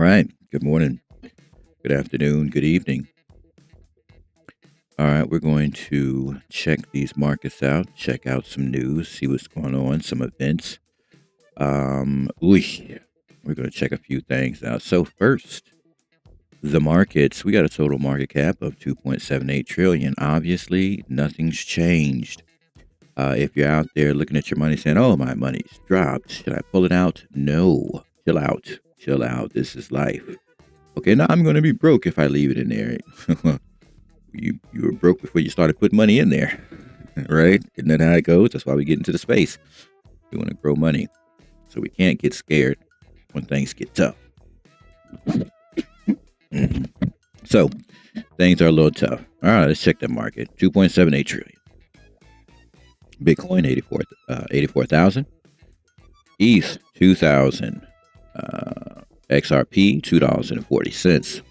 right. Good morning. Good afternoon. Good evening. All right. We're going to check these markets out, check out some news, see what's going on, some events. We're going to check a few things out. So, first, the markets, we got a total market cap of 2.78 trillion. Obviously, nothing's changed. If you're out there looking at your money saying, oh, my money's dropped, should I pull it out? No. Chill out. Chill out. This is life. Okay, now I'm going to be broke if I leave it in there. You were broke before you started putting money in there, right? Isn't that how it goes? That's why we get into the space. We want to grow money, so we can't get scared when things get tough. So things are a little tough. All right, let's check the market. 2.78 trillion. Bitcoin 84,000. ETH 2,000. XRP $2.40.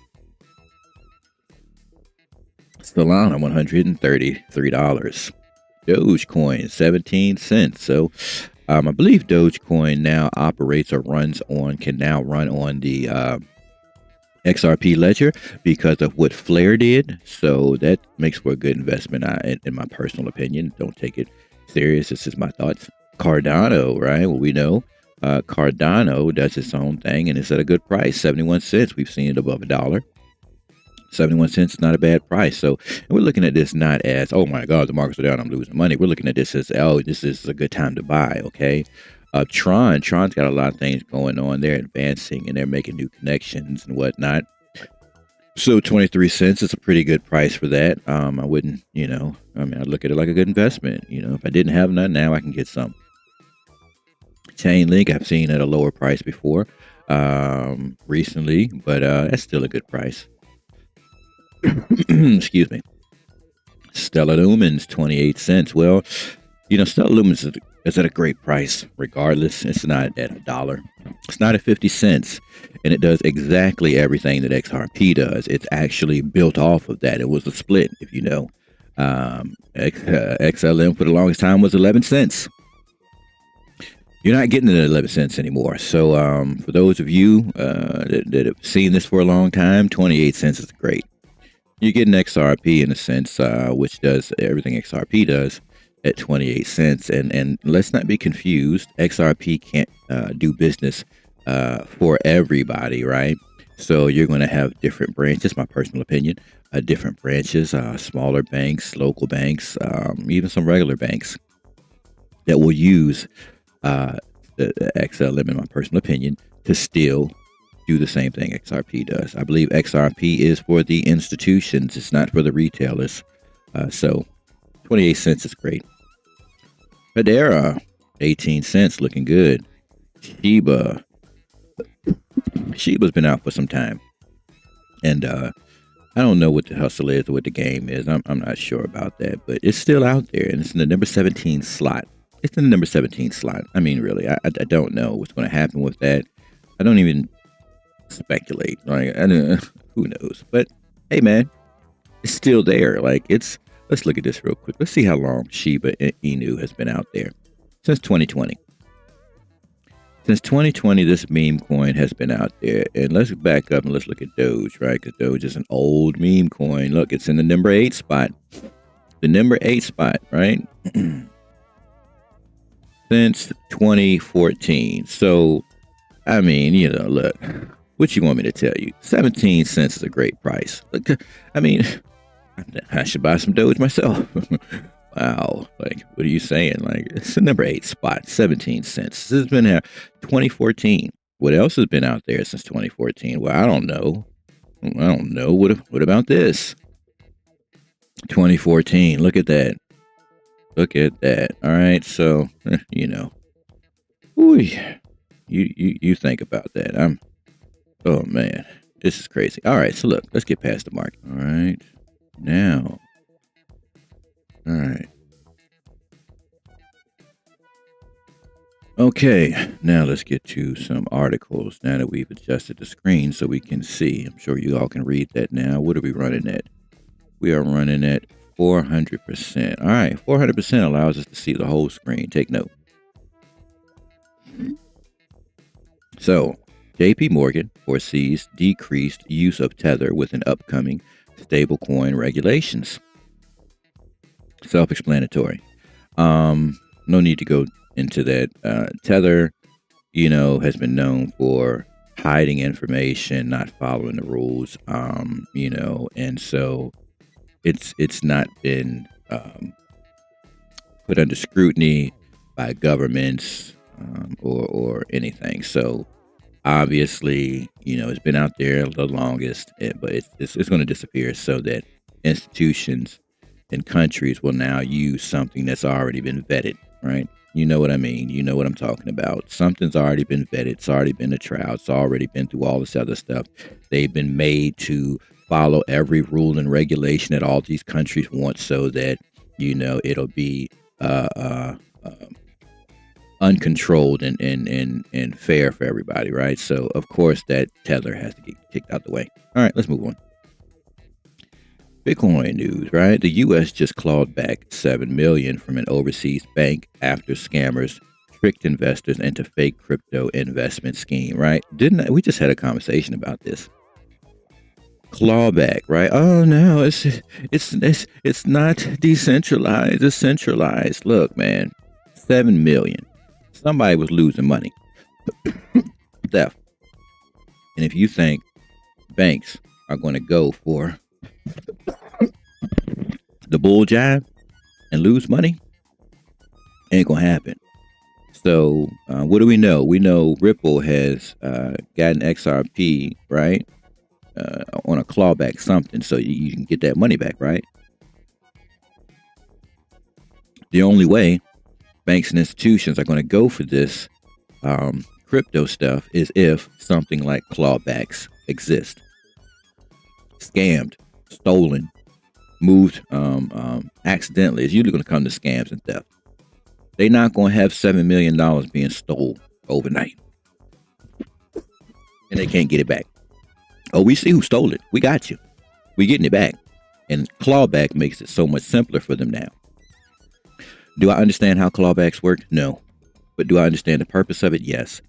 Solana $133. Dogecoin 17 cents. So I believe Dogecoin now operates or can now run on the XRP ledger because of what Flare did. So that makes for a good investment, in my personal opinion. Don't take it serious. This is my thoughts. Cardano, right? Well, we know Cardano does its own thing and it's at a good price, 71 cents. We've seen it above $1. 71 cents is not a bad price. So we're looking at this not as, oh my God, the markets are down, I'm losing money. We're looking at this as, oh, this is a good time to buy, okay? Tron's got a lot of things going on. They're advancing and they're making new connections and whatnot. So 23 cents is a pretty good price for that. I wouldn't, I'd look at it like a good investment. If I didn't have none, now I can get some. Chainlink, I've seen at a lower price before recently, but that's still a good price. Excuse me. Stellar Lumens, 28 cents. Well, Stellar Lumens is at a great price regardless. It's not at $1. It's not at 50 cents. And it does exactly everything that XRP does. It's actually built off of that. It was a split, if you know. XLM for the longest time was 11 cents. You're not getting it at 11 cents anymore. So for those of you that have seen this for a long time, 28 cents is great. You're getting XRP in a sense, which does everything XRP does at 28 cents. And let's not be confused. XRP can't do business for everybody, right? So you're going to have different branches, my personal opinion, different branches, smaller banks, local banks, even some regular banks that will use the XLM, in my personal opinion, to still do the same thing XRP does. I believe XRP is for the institutions. It's not for the retailers. So 28 cents is great. Hedera, 18 cents, looking good. Shiba's been out for some time. And I don't know what the hustle is or what the game is. I'm not sure about that, but it's still out there and it's in the number 17 slot. It's in the number 17 slot. I mean, really, I don't know what's going to happen with that. I don't even speculate. Like, who knows? But hey, man, it's still there. Let's look at this real quick. Let's see how long Shiba Inu has been out there. Since 2020. Since 2020, this meme coin has been out there. And let's back up and let's look at Doge, right? Because Doge is an old meme coin. Look, it's in the number 8 spot. The number 8 spot, right? Since 2014. So, I mean, look, what you want me to tell you? 17 cents is a great price. Look, I mean, I should buy some Doge myself. Wow. What are you saying? It's the number 8 spot, 17 cents. This has been here 2014. What else has been out there since 2014? Well, I don't know. What about this? 2014. Look at that. Look at that. All right. So, you think about that. Oh man, this is crazy. All right. So look, let's get past the market. All right. Now. All right. Okay. Now let's get to some articles now that we've adjusted the screen so we can see. I'm sure you all can read that now. What are we running at? We are running at 400%. All right, 400% allows us to see the whole screen. Take note. So JP Morgan foresees decreased use of Tether with an upcoming stablecoin regulations. Self-explanatory. No need to go into that. Tether, has been known for hiding information, not following the rules. And so it's not been put under scrutiny by governments or anything. So obviously, it's been out there the longest, but it's going to disappear so that institutions and countries will now use something that's already been vetted, right? You know what I mean? You know what I'm talking about. Something's already been vetted. It's already been a trial. It's already been through all this other stuff. They've been made to follow every rule and regulation that all these countries want so that, it'll be uncontrolled and fair for everybody, right? So, of course, that Tether has to get kicked out the way. All right, let's move on. Bitcoin news, right? The U.S. just clawed back $7 million from an overseas bank after scammers tricked investors into fake crypto investment scheme, right? We just had a conversation about this? Clawback, right? Oh no, it's not decentralized, it's centralized. Look, man, 7 million. Somebody was losing money. Theft. And if you think banks are going to go for the bull jive and lose money, ain't gonna happen. So what do we know? We know Ripple has gotten XRP, right, on a clawback something, so you can get that money back, right? The only way banks and institutions are going to go for this crypto stuff is if something like clawbacks exist. Scammed, stolen, moved accidentally. It's usually going to come to scams and theft. They're not going to have $7 million being stolen overnight. And they can't get it back. Oh, we see who stole it. We got you. We're getting it back. And clawback makes it so much simpler for them now. Do I understand how clawbacks work? No. But do I understand the purpose of it? Yes.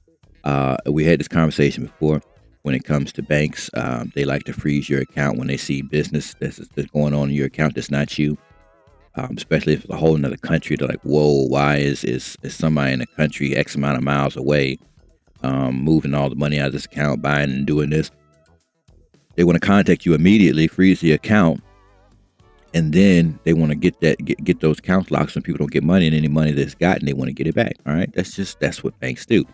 We had this conversation before. When it comes to banks, they like to freeze your account when they see business that's going on in your account that's not you. Especially if it's a whole another country. They're like, whoa, why is somebody in a country X amount of miles away moving all the money out of this account, buying and doing this? They want to contact you immediately, freeze the account, and then they want to get those accounts locked so people don't get money, and any money that's gotten, they want to get it back. All right, that's what banks do.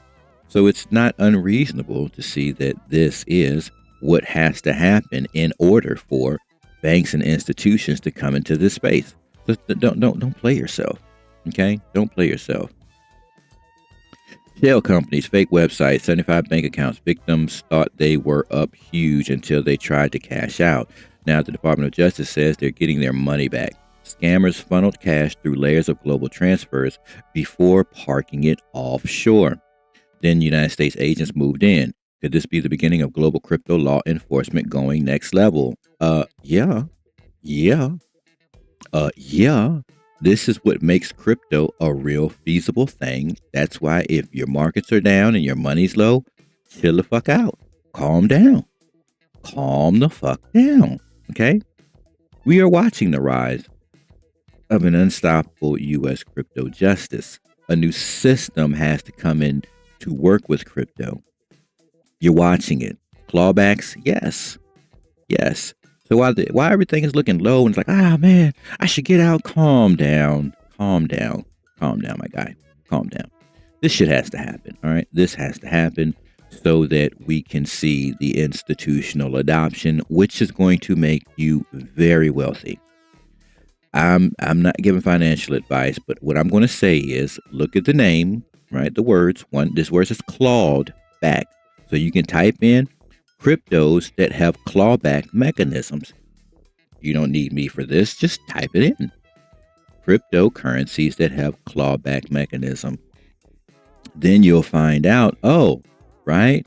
So it's not unreasonable to see that this is what has to happen in order for banks and institutions to come into this space. So don't play yourself. Okay, don't play yourself. Shell companies, fake websites, 75 bank accounts. Victims thought they were up huge until they tried to cash out. Now the Department of Justice says they're getting their money back. Scammers funneled cash through layers of global transfers before parking it offshore. Then United States agents moved in. Could this be the beginning of global crypto law enforcement going next level? Yeah. This is what makes crypto a real feasible thing. That's why if your markets are down and your money's low, chill the fuck out. Calm down. Calm the fuck down. Okay? We are watching the rise of an unstoppable U.S. crypto justice. A new system has to come in to work with crypto. You're watching it. Clawbacks? Yes. So why everything is looking low and it's like, man, I should get out. Calm down, my guy. Calm down. This shit has to happen. All right. This has to happen so that we can see the institutional adoption, which is going to make you very wealthy. I'm not giving financial advice, but what I'm going to say is look at the name, right? The words. This word is clawed back. So you can type in cryptos that have clawback mechanisms. You don't need me for this. Just type it in. Cryptocurrencies that have clawback mechanism. Then you'll find out, right?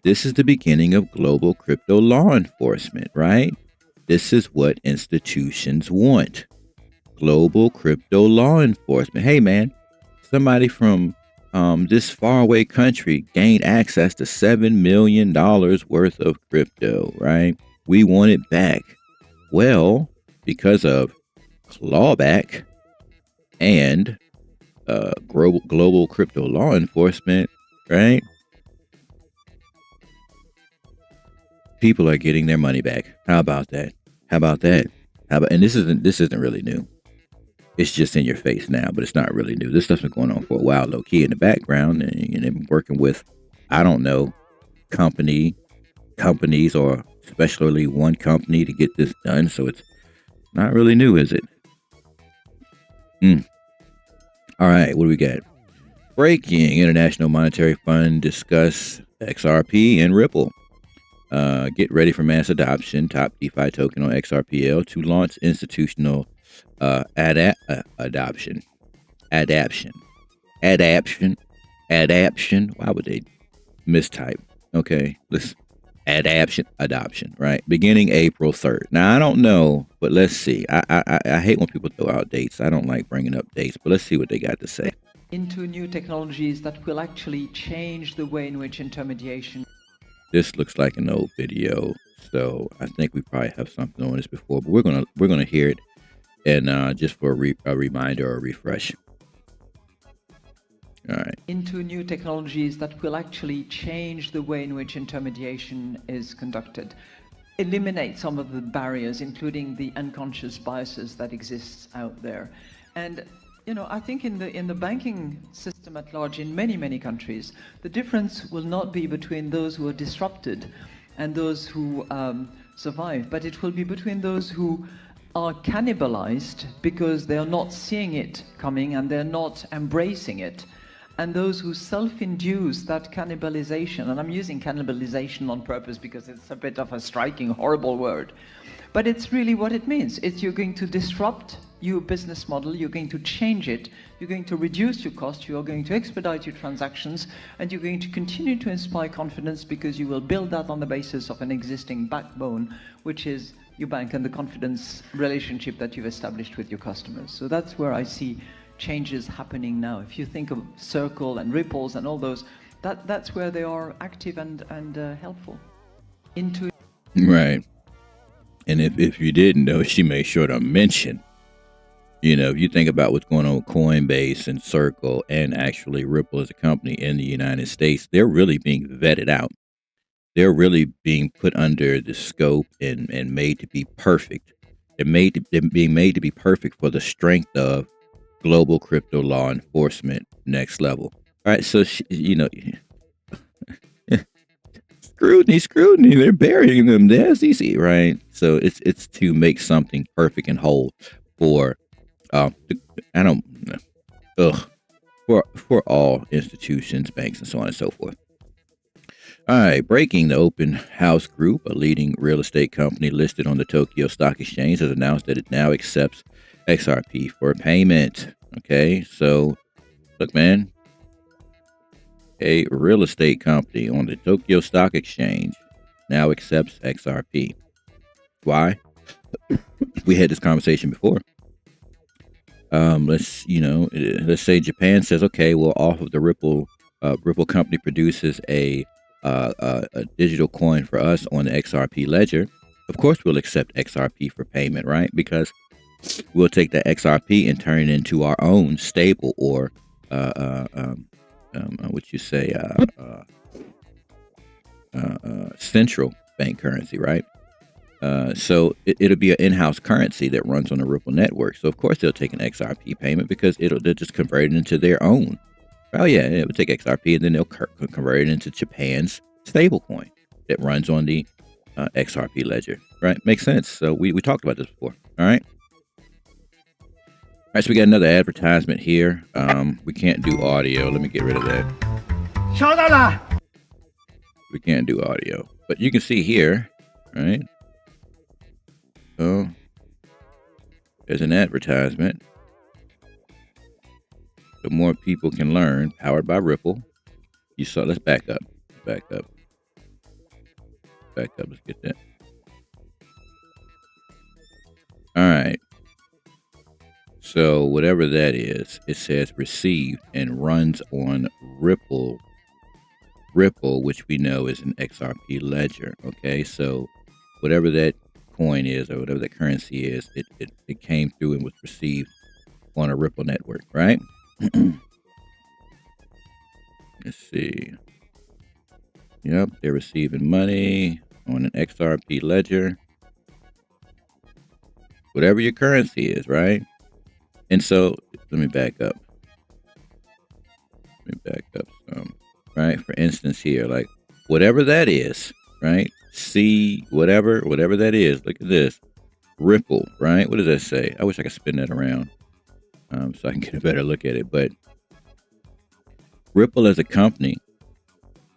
This is the beginning of global crypto law enforcement, right? This is what institutions want. Global crypto law enforcement. Hey, man, somebody from this faraway country gained access to $7 million worth of crypto, right? We want it back. Well, because of clawback and global crypto law enforcement, right? People are getting their money back. How about that? How about that? And this isn't really new. It's just in your face now, but it's not really new. This stuff's been going on for a while, low key in the background, and they've been working with, I don't know, companies, or especially one company to get this done. So it's not really new, is it? All right, what do we got? Breaking: International Monetary Fund discuss XRP and Ripple. Get ready for mass adoption. Top DeFi token on XRPL to launch institutional adoption. Adaption. Why would they mistype? Okay, let's adoption, right? Beginning April 3rd. Now I don't know, but let's see. I hate when people throw out dates. I don't like bringing up dates, but let's see what they got to say. Into new technologies that will actually change the way in which intermediation. This looks like an old video, so I think we probably have something on this before, but we're gonna hear it, and just for a reminder or a refresh. All right. Into new technologies that will actually change the way in which intermediation is conducted. Eliminate some of the barriers, including the unconscious biases that exist out there. And I think in the banking system at large, in many countries, the difference will not be between those who are disrupted and those who survive, but it will be between those who are cannibalized because they are not seeing it coming and they're not embracing it, and those who self-induce that cannibalization. And I'm using cannibalization on purpose because it's a bit of a striking, horrible word. But it's really what it means. It's you're going to disrupt your business model, you're going to change it, you're going to reduce your cost, you're going to expedite your transactions, and you're going to continue to inspire confidence because you will build that on the basis of an existing backbone, which is your bank and the confidence relationship that you've established with your customers. So that's where I see changes happening now. If you think of Circle and Ripples and all those, that's where they are active and helpful. Right. And if you didn't know, she made sure to mention, if you think about what's going on with Coinbase and Circle and actually Ripple as a company in the United States, they're really being vetted out. They're really being put under the scope and made to be perfect. They're being made to be perfect for the strength of global crypto law enforcement next level. All right, so scrutiny, they're burying them. That's easy, right? So it's to make something perfect and whole for for all institutions, banks, and so on and so forth. All right, breaking: the Open House Group, a leading real estate company listed on the Tokyo Stock Exchange, has announced that it now accepts XRP for payment. Okay, so look, man, a real estate company on the Tokyo Stock Exchange now accepts XRP. Why? We had this conversation before. Let's say Japan says, okay, well, off of the Ripple company produces a digital coin for us on the XRP ledger. Of course, we'll accept XRP for payment, right? Because we'll take that XRP and turn it into our own stable, or central bank currency, right? So it'll be an in-house currency that runs on the Ripple network. So of course they'll take an XRP payment because they'll just convert it into their own. Oh yeah, it would take XRP and then they'll convert it into Japan's stablecoin that runs on the XRP ledger. Right? Makes sense. So we talked about this before. All right. All right, so we got another advertisement here. We can't do audio. Let me get rid of that. We can't do audio, but you can see here, right? So there's an advertisement. So more people can learn. Powered by Ripple. You saw. Let's back up. Let's get that. All right. So whatever that is, it says received and runs on Ripple, which we know is an XRP ledger. Okay, so whatever that coin is or whatever the currency is, it came through and was received on a Ripple network, right? Let's see. Yep, they're receiving money on an XRP ledger. Whatever your currency is, right? And so, let me back up. Some, right? For instance here, like, whatever that is, right? C, whatever that is. Look at this. Ripple, right? What does that say? I wish I could spin that around so I can get a better look at it. But Ripple as a company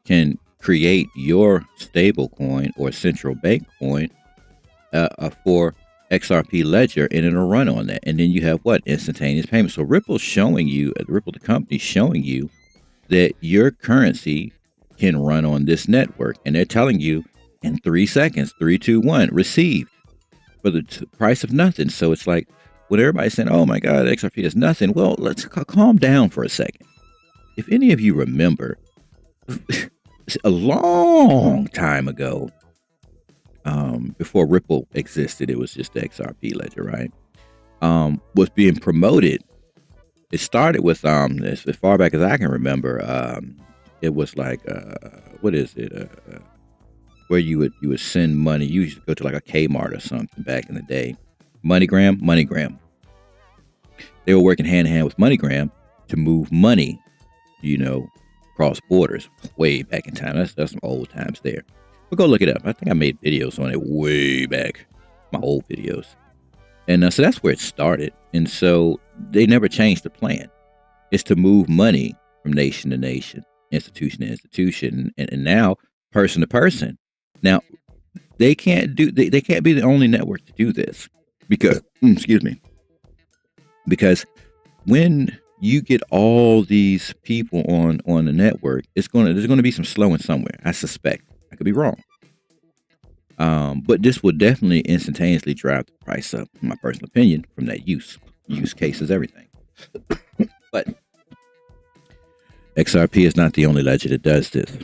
can create your stable coin or central bank coin for XRP ledger, and it'll run on that. And then you have what? Instantaneous payment. So Ripple's showing you, Ripple the company showing you that your currency can run on this network. And they're telling you in 3 seconds, 3, 2, 1, received for the price of nothing. So it's like when everybody's saying, oh my God, XRP is nothing. Well, let's calm down for a second. If any of you remember, a long time ago, before Ripple existed, it was just the XRP ledger, right? Was being promoted. It started with as far back as I can remember. It was like what is it? Where you would send money. You used to go to like a Kmart or something back in the day. MoneyGram. They were working hand in hand with MoneyGram to move money, cross borders way back in time. That's some old times there. But go look it up. I think I made videos on it way back, my old videos. And so that's where it started. And so they never changed the plan. It's to move money from nation to nation, institution to institution, and now person to person. Now, they can't be the only network to do this because, because when you get all these people on the network, there's going to be some slowing somewhere. I suspect. I could be wrong. But this will definitely instantaneously drive the price up, in my personal opinion, from that use cases, everything. But XRP is not the only ledger that does this.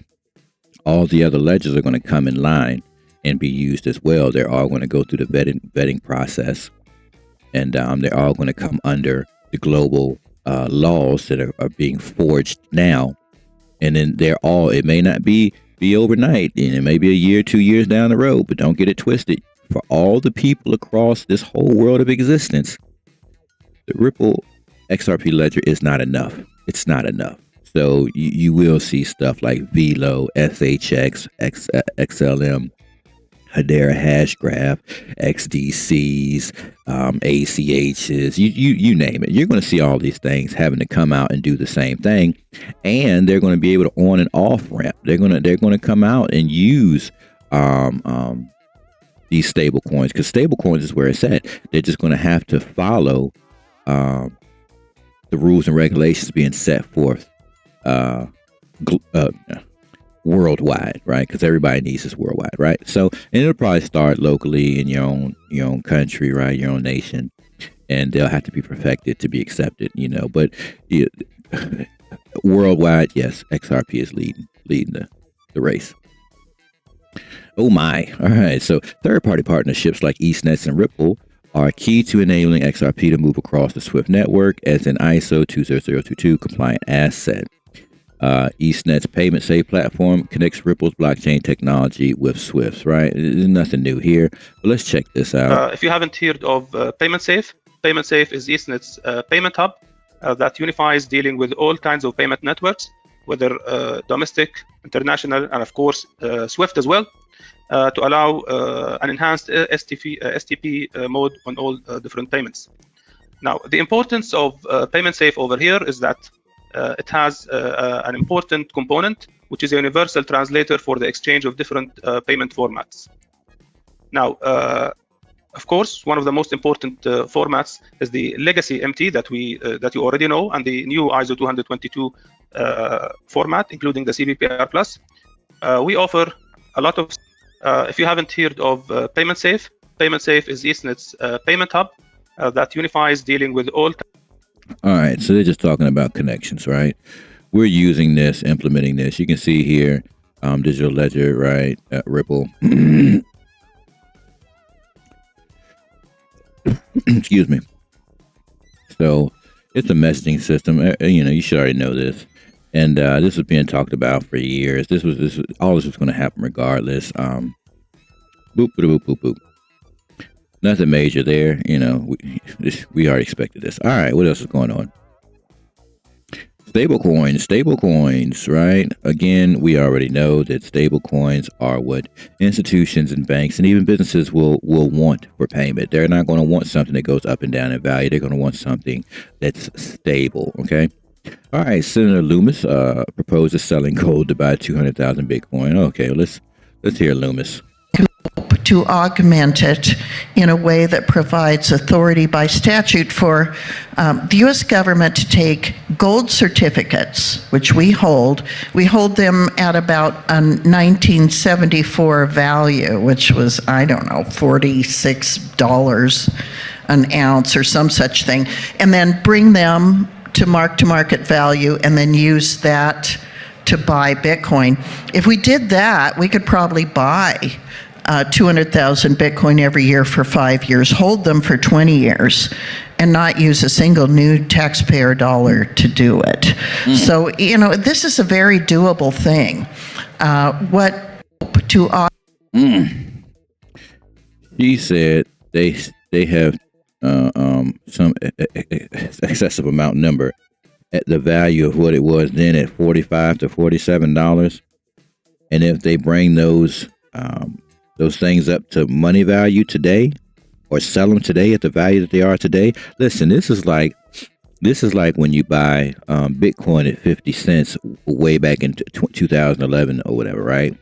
All the other ledgers are going to come in line and be used as well. They're all going to go through the vetting process, and they're all going to come under the global laws that are being forged now. And then it may not be overnight, and it may be a year, 2 years down the road, but don't get it twisted. For all the people across this whole world of existence, the Ripple XRP ledger is not enough. It's not enough. So you will see stuff like VLO, SHX, XLM, Hedera Hashgraph, XDCs, ACHs, you name it. You're going to see all these things having to come out and do the same thing, and they're going to be able to on and off ramp. They're going to come out and use these stable coins, because stable coins is where it's at. They're just going to have to follow the rules and regulations being set forth worldwide, right? Because everybody needs this worldwide, right? So, and it'll probably start locally in your own country, right? Your own nation, and they'll have to be perfected to be accepted, But worldwide, yes, XRP is leading the race. Oh my! All right. So, third-party partnerships like EastNets and Ripple are key to enabling XRP to move across the SWIFT network as an ISO 20022 compliant asset. EastNet's payment safe platform connects Ripple's blockchain technology with SWIFT, right? There's nothing new here, but let's check this out. If you haven't heard of Payment Safe is EastNet's payment hub that unifies dealing with all kinds of payment networks, whether domestic, international, and of course SWIFT as well, to allow an enhanced STP mode on all different payments. Now, the importance of Payment Safe over here is that it has an important component, which is a universal translator for the exchange of different payment formats. Now, of course, one of the most important formats is the legacy MT that you already know, and the new ISO 20022 format, including the CBPR Plus. We offer a lot of. If you haven't heard of Payment Safe is EastNet's payment hub that unifies dealing with all. All right, so they're just talking about connections, right? We're using this, implementing this. You can see here, Digital Ledger, right? Ripple. Excuse me. So it's a messaging system. You should already know this. And this was being talked about for years. All this was going to happen regardless. Boop, boop, boop, boop, boop. Nothing major there. We already expected this. All right, what else is going on? Stablecoins, right? Again, we already know that stablecoins are what institutions and banks and even businesses will want for payment. They're not going to want something that goes up and down in value. They're going to want something that's stable, okay? All right, Senator Loomis proposes selling gold to buy 200,000 Bitcoin. Okay, let's hear Loomis. To augment it in a way that provides authority by statute for the U.S. government to take gold certificates, which we hold them at about a 1974 value, which was, I don't know, $46 an ounce or some such thing, and then bring them to market value and then use that to buy Bitcoin. If we did that, we could probably buy 200,000 Bitcoin every year for 5 years, hold them for 20 years, and not use a single new taxpayer dollar to do it. So, this is a very doable thing. He said they have some excessive amount number at the value of what it was then at $45 to $47, and if they bring those things up to money value today, or sell them today at the value that they are today. Listen, this is like when you buy Bitcoin at 50 cents way back in 2011 or whatever, right?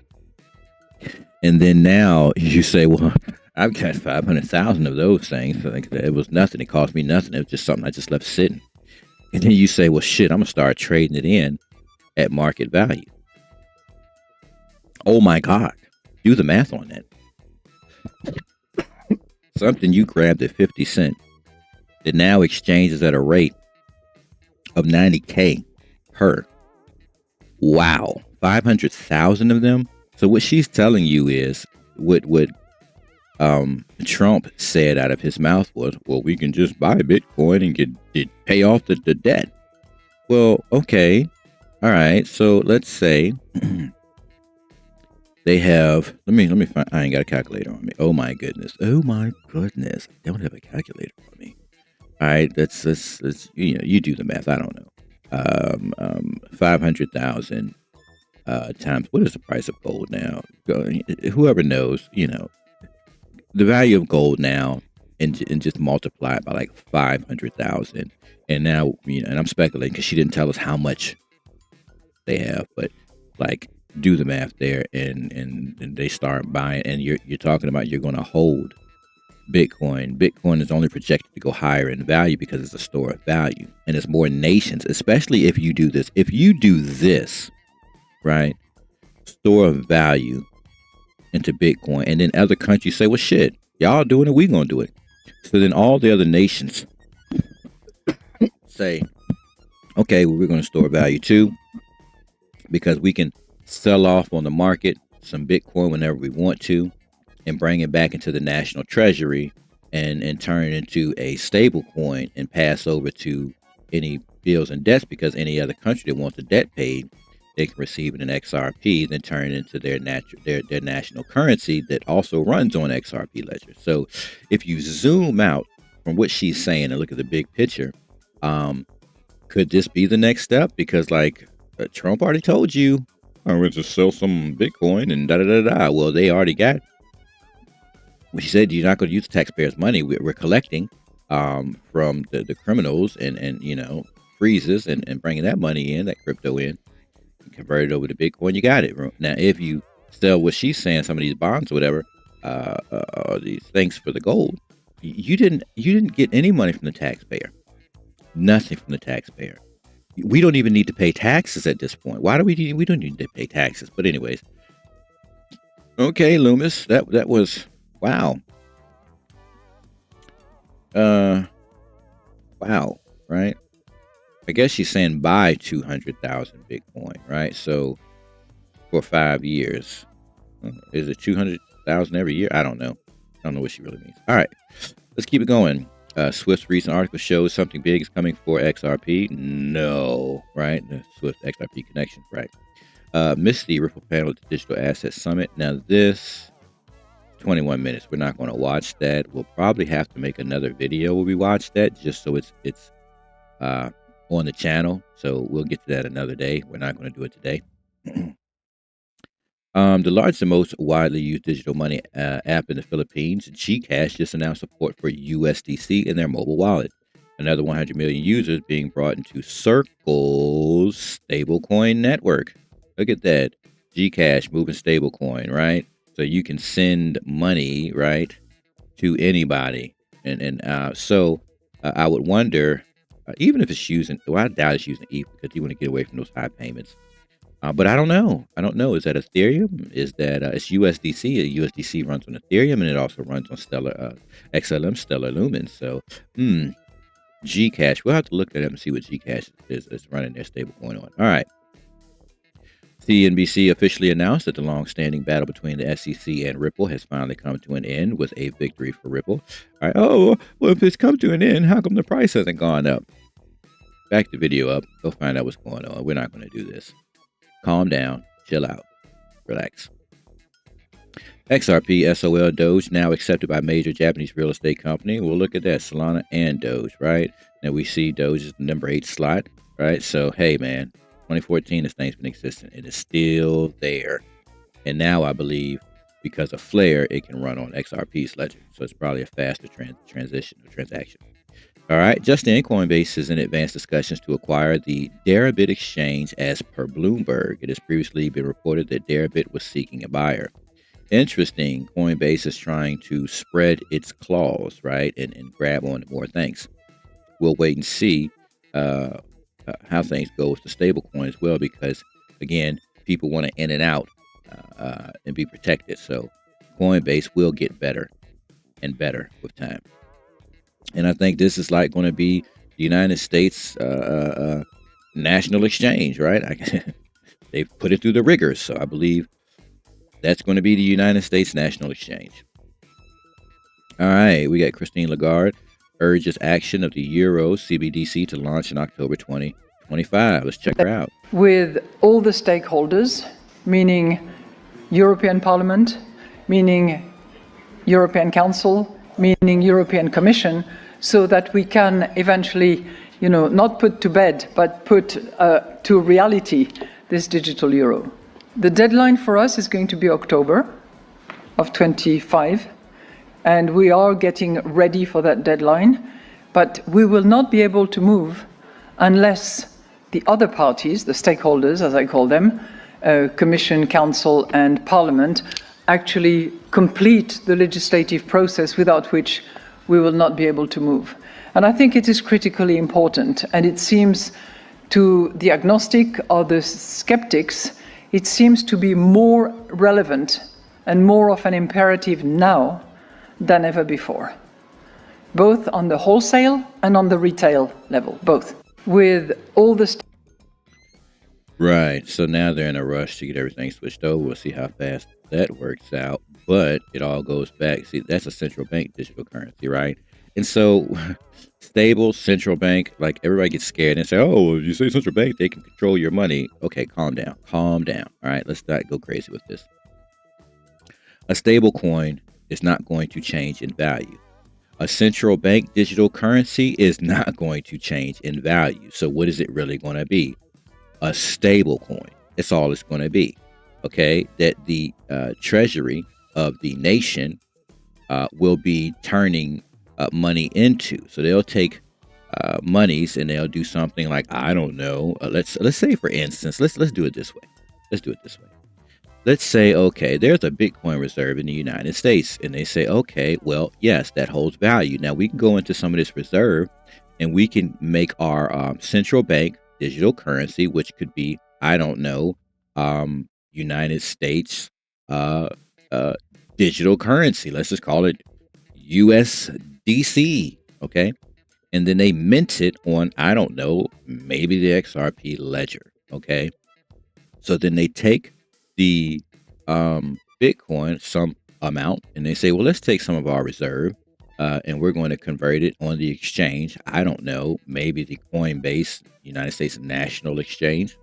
And then now you say, well, I've got 500,000 of those things. So it was nothing. It cost me nothing. It was just something I just left sitting. And then you say, well, shit, I'm going to start trading it in at market value. Oh my God. Do the math on that. Something you grabbed at 50 cents that now exchanges at a rate of 90K per. Wow. 500,000 of them. So what she's telling you is what Trump said out of his mouth was, well, we can just buy Bitcoin and pay off the debt. Well, okay. All right. So let's say they have, let me find, I ain't got a calculator on me. Oh my goodness. I don't have a calculator on me. All right. Let's you do the math. I don't know. 500,000 times, what is the price of gold now? Whoever knows, the value of gold now, and just multiply it by like 500,000. And now, and I'm speculating because she didn't tell us how much they have, but like, do the math there, and they start buying, and you're talking about you're going to hold Bitcoin. Bitcoin is only projected to go higher in value because it's a store of value, and it's more nations, especially if you do this. If you do this, right, store of value into Bitcoin, and then other countries say, well, shit, y'all doing it, we gonna do it. So then all the other nations say, okay, well, we're going to store value too, because we can sell off on the market some Bitcoin whenever we want to and bring it back into the national treasury and turn it into a stable coin and pass over to any bills and debts, because any other country that wants the debt paid, they can receive it in XRP, then turn it into their national currency that also runs on XRP ledger. So if you zoom out from what she's saying and look at the big picture, could this be the next step? Because Trump already told you, I'm going to sell some Bitcoin and da-da-da-da. Well, they already got, he said, you're not going to use the taxpayers' money. We're collecting from the criminals and freezes and bringing that money in, that crypto in, and convert it over to Bitcoin. You got it. Now, if you sell what she's saying, some of these bonds or whatever, these things for the gold, you didn't get any money from the taxpayer. Nothing from the taxpayer. We don't even need to pay taxes at this point. Why do we don't need to pay taxes? But anyways, okay, Loomis, that was wow. Wow, right? I guess she's saying buy 200,000 Bitcoin, right? So for 5 years. Is it 200,000 every year? I don't know. I don't know what she really means. All right, let's keep it going. Swift's recent article shows something big is coming for XRP. No, right? The Swift XRP connection, right? Missed the Ripple panel at the Digital Asset Summit. Now this 21 minutes. We're not going to watch that. We'll probably have to make another video where we watch that, just so it's on the channel. So we'll get to that another day. We're not going to do it today. The largest and most widely used digital money app in the Philippines, GCash, just announced support for USDC in their mobile wallet. Another 100 million users being brought into Circle's stablecoin network. Look at that. GCash moving stablecoin, right? So you can send money, right, to anybody. So I would wonder, even if it's using, well, I doubt it's using ETH because you want to get away from those high payments. But I don't know. Is that Ethereum? Is that it's USDC? USDC runs on Ethereum, and it also runs on XLM, Stellar Lumen. So, GCash. We'll have to look that up and see what GCash is running their stablecoin on. All right. CNBC officially announced that the long-standing battle between the SEC and Ripple has finally come to an end with a victory for Ripple. All right. Oh, well, if it's come to an end, how come the price hasn't gone up? Back the video up. Go find out what's going on. We're not going to do this. Calm down, chill out, relax. XRP, SOL, Doge, now accepted by major Japanese real estate company. We'll look at that, Solana and Doge, right? Now we see Doge is the number 8 slot, right? So, hey, man, 2014, this thing's been existing. It is still there. And now I believe because of Flare, it can run on XRP's ledger. So it's probably a faster transaction. All right, Justin, Coinbase is in advanced discussions to acquire the Deribit exchange as per Bloomberg. It has previously been reported that Deribit was seeking a buyer. Interesting, Coinbase is trying to spread its claws, right, and grab on to more things. We'll wait and see how things go with the stablecoin as well, because, again, people want to in and out and be protected. So Coinbase will get better and better with time. And I think this is like going to be the United States national exchange, right? They've put it through the rigors. So I believe that's going to be the United States national exchange. All right. We got Christine Lagarde urges action of the Euro CBDC to launch in October 2025. Let's check her out. With all the stakeholders, meaning European Parliament, meaning European Council, meaning European Commission, so that we can eventually, not put to bed, but put to reality this digital euro. The deadline for us is going to be October of 25, and we are getting ready for that deadline, but we will not be able to move unless the other parties, the stakeholders, as I call them, Commission, Council, and Parliament, actually complete the legislative process, without which we will not be able to move. And I think it is critically important, and it seems to the agnostic or the skeptics, it seems to be more relevant and more of an imperative now than ever before, both on the wholesale and on the retail level, both. With all the Right. So now they're in a rush to get everything switched over. We'll see how fast that works out. But it all goes back. See, that's a central bank digital currency, right? And so stable central bank, like everybody gets scared and say, oh, you say central bank, they can control your money. Okay, calm down. Calm down. All right, let's not go crazy with this. A stable coin is not going to change in value. A central bank digital currency is not going to change in value. So what is it really going to be? A stable coin. That's all it's going to be. Okay, that the treasury of the nation will be turning money into. So they'll take monies and they'll do something like, I don't know. Let's say, for instance, let's do it this way. Let's say, okay, there's a Bitcoin reserve in the United States, and they say, okay, well, yes, that holds value. Now we can go into some of this reserve, and we can make our central bank digital currency, which could be, I don't know, United States digital currency. Let's just call it USDC, Okay. And then they mint it on, I don't know, maybe the XRP ledger. Okay. So then they take the Bitcoin, some amount, and they say, well, let's take some of our reserve and we're going to convert it on the exchange. I don't know, maybe the Coinbase, United States National Exchange.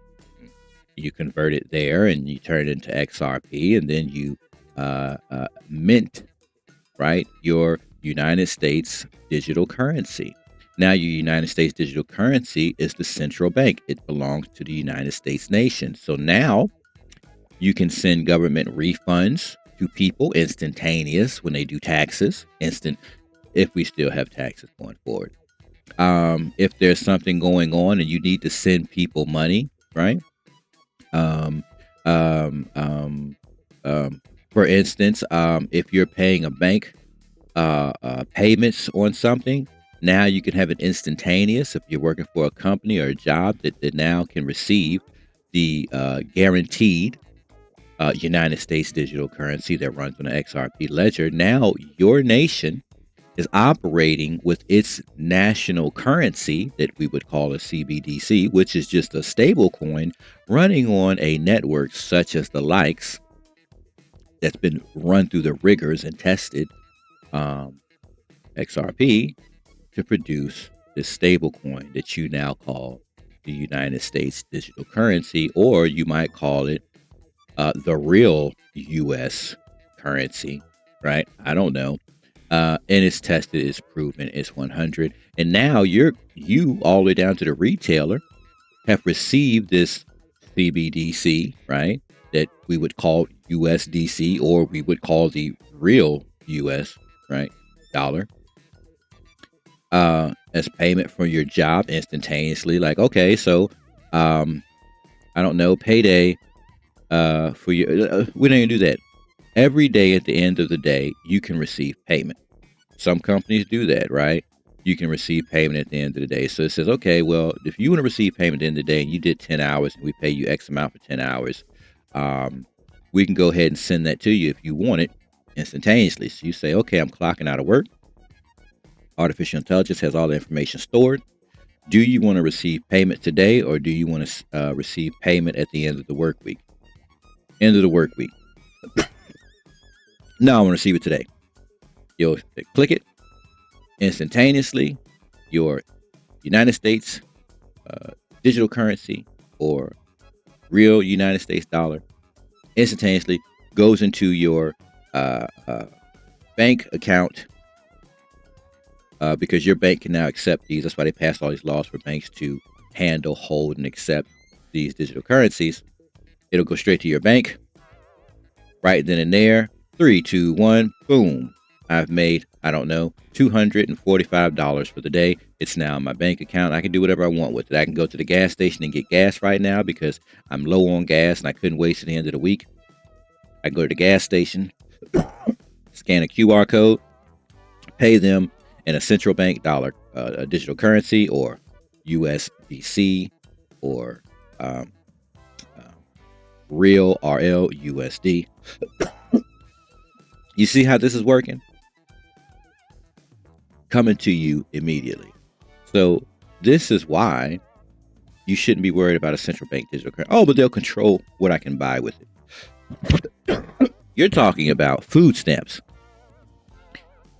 You convert it there and you turn it into XRP, and then you mint, right, your United States digital currency. Now, your United States digital currency is the central bank. It belongs to the United States nation. So now you can send government refunds to people instantaneous when they do taxes, instant, if we still have taxes going forward. If there's something going on and you need to send people money, right? Um, um, um, for instance, if you're paying a bank payments on something, now you can have it instantaneous. If you're working for a company or a job that now can receive the guaranteed United States digital currency that runs on the XRP ledger, now your nation is operating with its national currency that we would call a CBDC, which is just a stable coin running on a network such as the likes that's been run through the rigors and tested XRP to produce this stable coin that you now call the United States digital currency, or you might call it the real US currency, right? I don't know. And it's tested, it's proven, it's 100. And now you all the way down to the retailer have received this CBDC, right? That we would call USDC, or we would call the real US, right? Dollar. As payment for your job instantaneously. Like, okay, so I don't know, payday for your we don't even do that. Every day at the end of the day, you can receive payment. Some companies do that, right? You can receive payment at the end of the day. So it says, okay, well, if you want to receive payment at the end of the day and you did 10 hours and we pay you X amount for 10 hours, we can go ahead and send that to you if you want it instantaneously. So you say, okay, I'm clocking out of work. Artificial intelligence has all the information stored. Do you want to receive payment today, or do you want to receive payment at the end of the work week? End of the work week. No, I want to receive it today. You'll click it instantaneously. Your United States digital currency or real United States dollar instantaneously goes into your bank account, because your bank can now accept these. That's why they passed all these laws for banks to handle, hold, and accept these digital currencies. It'll go straight to your bank right then and there. 3, 2, 1, boom. I've made, I don't know, $245 for the day. It's now in my bank account. I can do whatever I want with it. I can go to the gas station and get gas right now because I'm low on gas and I couldn't wait to the end of the week. I can go to the gas station, scan a QR code, pay them in a central bank dollar, a digital currency, or USDC, or real RL USD. You see how this is working? Coming to you immediately. So this is why you shouldn't be worried about a central bank digital currency. Oh, but they'll control what I can buy with it. You're talking about food stamps.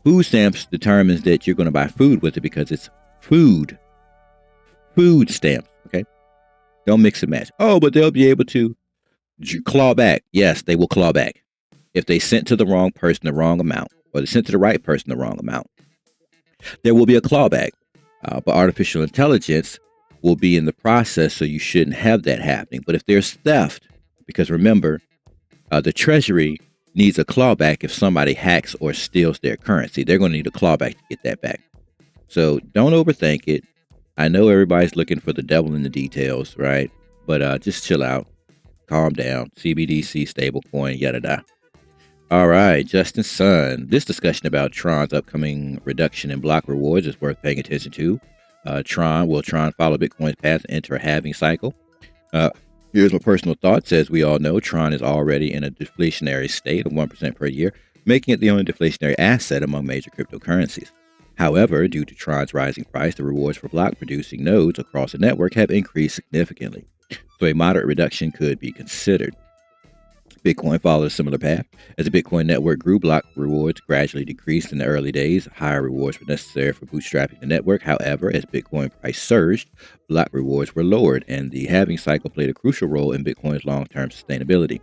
Food stamps determines that you're going to buy food with it because it's food stamps. Okay. Don't mix and match. Oh, but they'll be able to claw back. Yes, they will claw back. If they sent to the wrong person the wrong amount, or they sent to the right person the wrong amount, there will be a clawback. But artificial intelligence will be in the process, so you shouldn't have that happening. But if there's theft, because remember, the Treasury needs a clawback if somebody hacks or steals their currency. They're going to need a clawback to get that back. So don't overthink it. I know everybody's looking for the devil in the details, right? But just chill out. Calm down. CBDC, stablecoin, yada yada. All right, Justin Sun. This discussion about Tron's upcoming reduction in block rewards is worth paying attention to. Will Tron follow Bitcoin's path and enter a halving cycle? Here's my personal thoughts. As we all know, Tron is already in a deflationary state of 1% per year, making it the only deflationary asset among major cryptocurrencies. However, due to Tron's rising price, the rewards for block producing nodes across the network have increased significantly, so a moderate reduction could be considered. Bitcoin followed a similar path. As the Bitcoin network grew, block rewards gradually decreased in the early days. Higher rewards were necessary for bootstrapping the network. However, as Bitcoin price surged, block rewards were lowered, and the halving cycle played a crucial role in Bitcoin's long-term sustainability.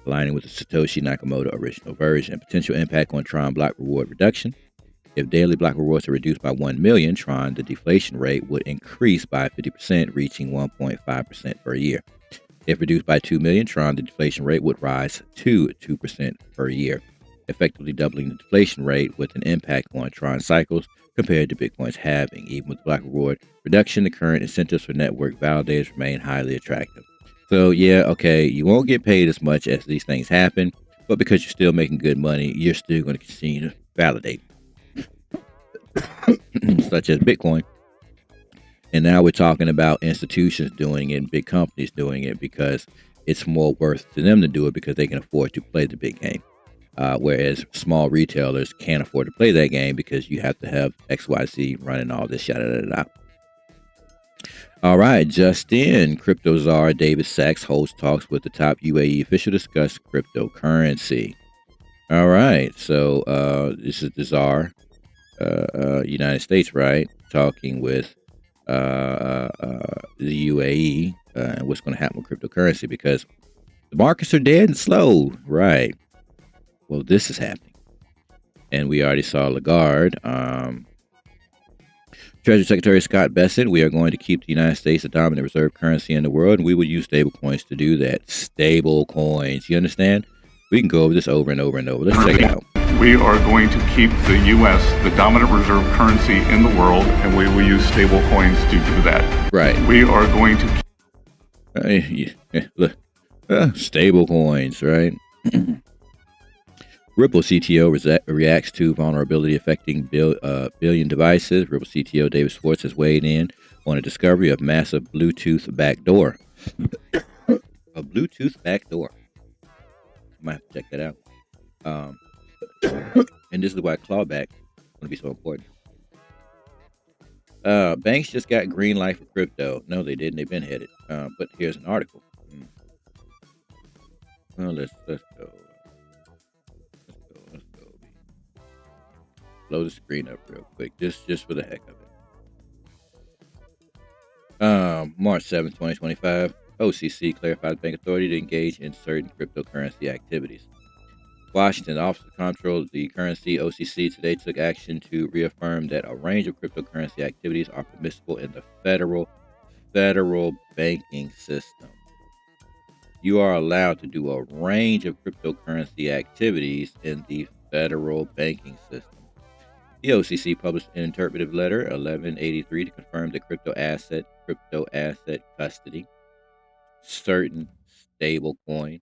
Aligning with the Satoshi Nakamoto original version, potential impact on Tron block reward reduction. If daily block rewards are reduced by 1 million, Tron, the deflation rate would increase by 50%, reaching 1.5% per year. If reduced by 2 million, Tron, the deflation rate would rise to 2% per year, effectively doubling the deflation rate with an impact on Tron cycles compared to Bitcoin's halving. Even with block reward reduction, the current incentives for network validators remain highly attractive. So yeah, okay, you won't get paid as much as these things happen, but because you're still making good money, you're still going to continue to validate, such as Bitcoin. And now we're talking about institutions doing it and big companies doing it because it's more worth to them to do it because they can afford to play the big game. Whereas small retailers can't afford to play that game because you have to have XYZ running all this yada. All right, just in, crypto czar David Sachs holds talks with the top UAE official to discuss cryptocurrency. All right, so this is the czar, United States, right? Talking with the UAE and what's going to happen with cryptocurrency because the markets are dead and slow, right? Well, this is happening, and we already saw Lagarde. Treasury Secretary Scott Bessent, we are going to keep the United States the dominant reserve currency in the world, and we will use stable coins to do that. Stable coins, you understand? We can go over this over and over and over. Let's check it out. We are going to keep the U.S. the dominant reserve currency in the world, and we will use stable coins to do that. Right. We are going to... stable coins, right? Ripple CTO reacts to vulnerability affecting billion devices. Ripple CTO David Schwartz has weighed in on a discovery of massive Bluetooth backdoor. A Bluetooth backdoor. I might have to check that out. And this is why clawback is going to be so important. Banks just got green light for crypto. No, they didn't. They've been headed. But here's an article. Well, let's go. Blow the screen up real quick, just for the heck of it. March 7th, 2025, OCC clarified the Bank Authority to engage in certain cryptocurrency activities. Washington Office of Comptroller of the Currency, OCC, today took action to reaffirm that a range of cryptocurrency activities are permissible in the federal banking system. You are allowed to do a range of cryptocurrency activities in the federal banking system. The OCC published an interpretive letter 1183 to confirm that crypto asset custody, certain stablecoin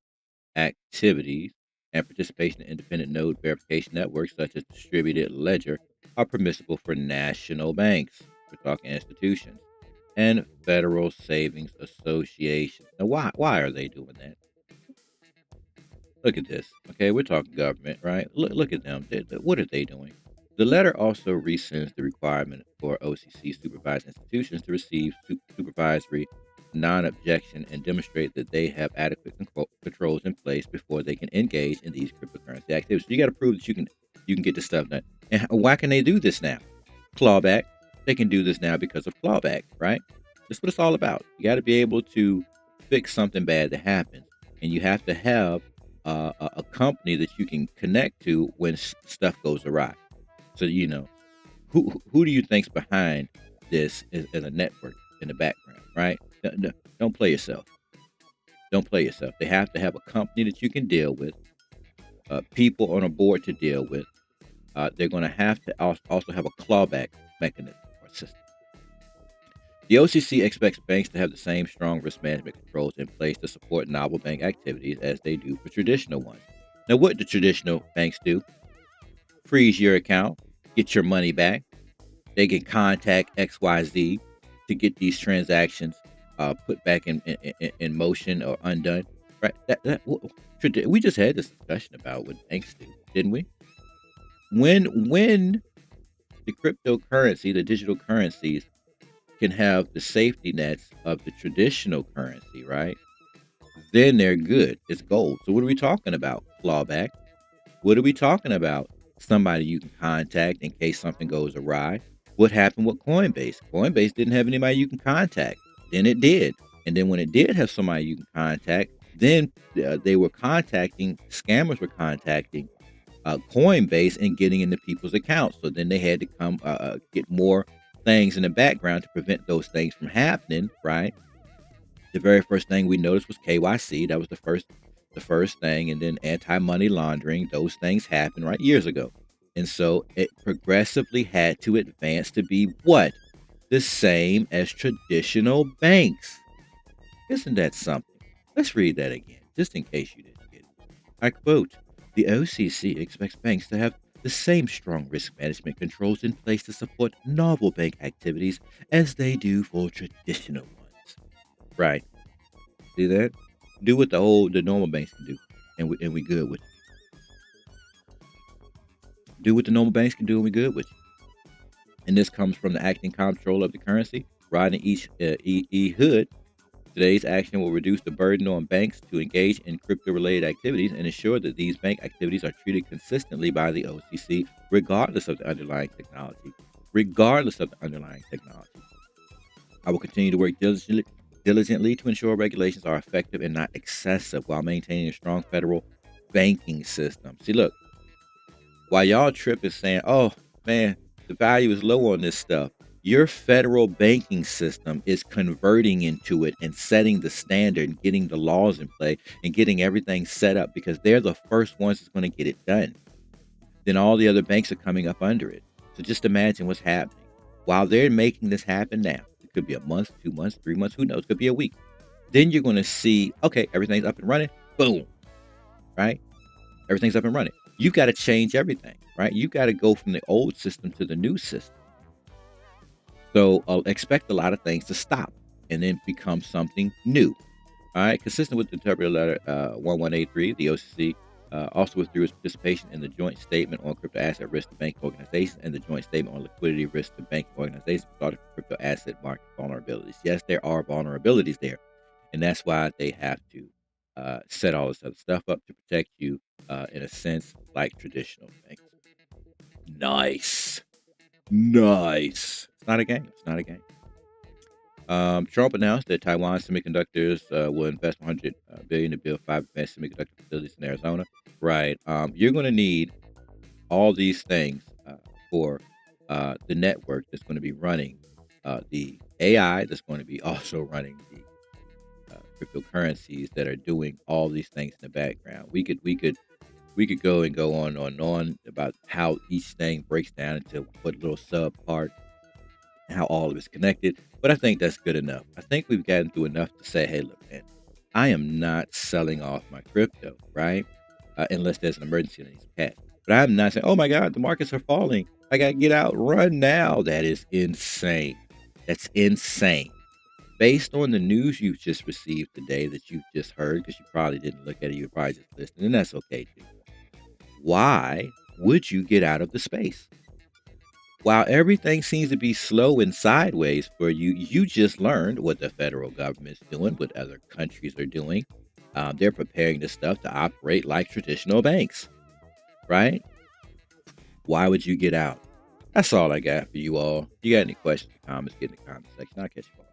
activities, and participation in independent node verification networks such as distributed ledger are permissible for national banks, we're talking institutions, and federal savings associations. Now, why are they doing that? Look at this. Okay, we're talking government, right? Look at them. What are they doing? The letter also rescinds the requirement for OCC supervised institutions to receive supervisory non-objection and demonstrate that they have adequate controls in place before they can engage in these cryptocurrency activities. So you got to prove that you can get this stuff done. And why can they do this now? Clawback. They can do this now because of clawback, right? That's what it's all about. You got to be able to fix something bad that happens, and you have to have a company that you can connect to when stuff goes awry. So, you know, who do you think's behind this as a network in the background, right? Don't play yourself. Don't play yourself. They have to have a company that you can deal with, people on a board to deal with. They're going to have to also have a clawback mechanism or system. The OCC expects banks to have the same strong risk management controls in place to support novel bank activities as they do for traditional ones. Now, what do traditional banks do? Freeze your account, get your money back. They can contact XYZ to get these transactions put back in motion or undone. Right? We just had this discussion about what banks do, didn't we? When the cryptocurrency, the digital currencies, can have the safety nets of the traditional currency, right? Then they're good. It's gold. So what are we talking about? Clawback. What are we talking about? Somebody you can contact in case something goes awry. What happened with Coinbase? Coinbase didn't have anybody you can contact. Then it did. And then when it did have somebody you can contact, then scammers were contacting Coinbase and getting into people's accounts. So then they had to come get more things in the background to prevent those things from happening, right? The very first thing we noticed was KYC. That was the first thing, and then anti-money laundering. Those things happened right years ago. And so it progressively had to advance to be what? The same as traditional banks. Isn't that something? Let's read that again, just in case you didn't get it. I quote, the OCC expects banks to have the same strong risk management controls in place to support novel bank activities as they do for traditional ones. Right. See that? Do what the normal banks can do, and we good with it. Do what the normal banks can do, and we good with it. And this comes from the acting comptroller of the currency, Rodney Hood. Today's action will reduce the burden on banks to engage in crypto-related activities and ensure that these bank activities are treated consistently by the OCC, regardless of the underlying technology. I will continue to work diligently to ensure regulations are effective and not excessive while maintaining a strong federal banking system. See, look, while y'all trip is saying, oh, man, the value is low on this stuff, your federal banking system is converting into it and setting the standard and getting the laws in play and getting everything set up because they're the first ones that's going to get it done. Then all the other banks are coming up under it. So just imagine what's happening. While they're making this happen now, it could be a month, 2 months, 3 months, who knows? It could be a week. Then you're going to see, okay, everything's up and running. Boom. Right? Everything's up and running. You've got to change everything, right? You got to go from the old system to the new system. So expect a lot of things to stop and then become something new. All right, consistent with the interpreter letter 1183, the OCC also withdrew its participation in the joint statement on crypto asset risk to banking organizations and the joint statement on liquidity risk to banking organizations started for crypto asset market vulnerabilities. Yes, there are vulnerabilities there, and that's why they have to set all this other stuff up to protect you in a sense like traditional banks. Nice. It's not a game. Trump announced that Taiwan Semiconductors will invest $100 billion to build 5 advanced semiconductor facilities in Arizona. Right. You're going to need all these things for the network that's going to be running the AI that's going to be also running the cryptocurrencies that are doing all these things in the background. We could go on and on about how each thing breaks down into what little sub part, and how all of it's connected. But I think that's good enough. I think we've gotten through enough to say, hey, look, man, I am not selling off my crypto, right? Unless there's an emergency that needs cash. But I'm not saying, oh my God, the markets are falling. I got to get out, run now. That is insane. That's insane. Based on the news you've just received today that you've just heard, because you probably didn't look at it, you're probably just listening, and that's okay too. Why would you get out of the space? While everything seems to be slow and sideways for you, you just learned what the federal government's doing, what other countries are doing. They're preparing this stuff to operate like traditional banks, right? Why would you get out? That's all I got for you all. If you got any questions or comments, get in the comment section. I'll catch you all.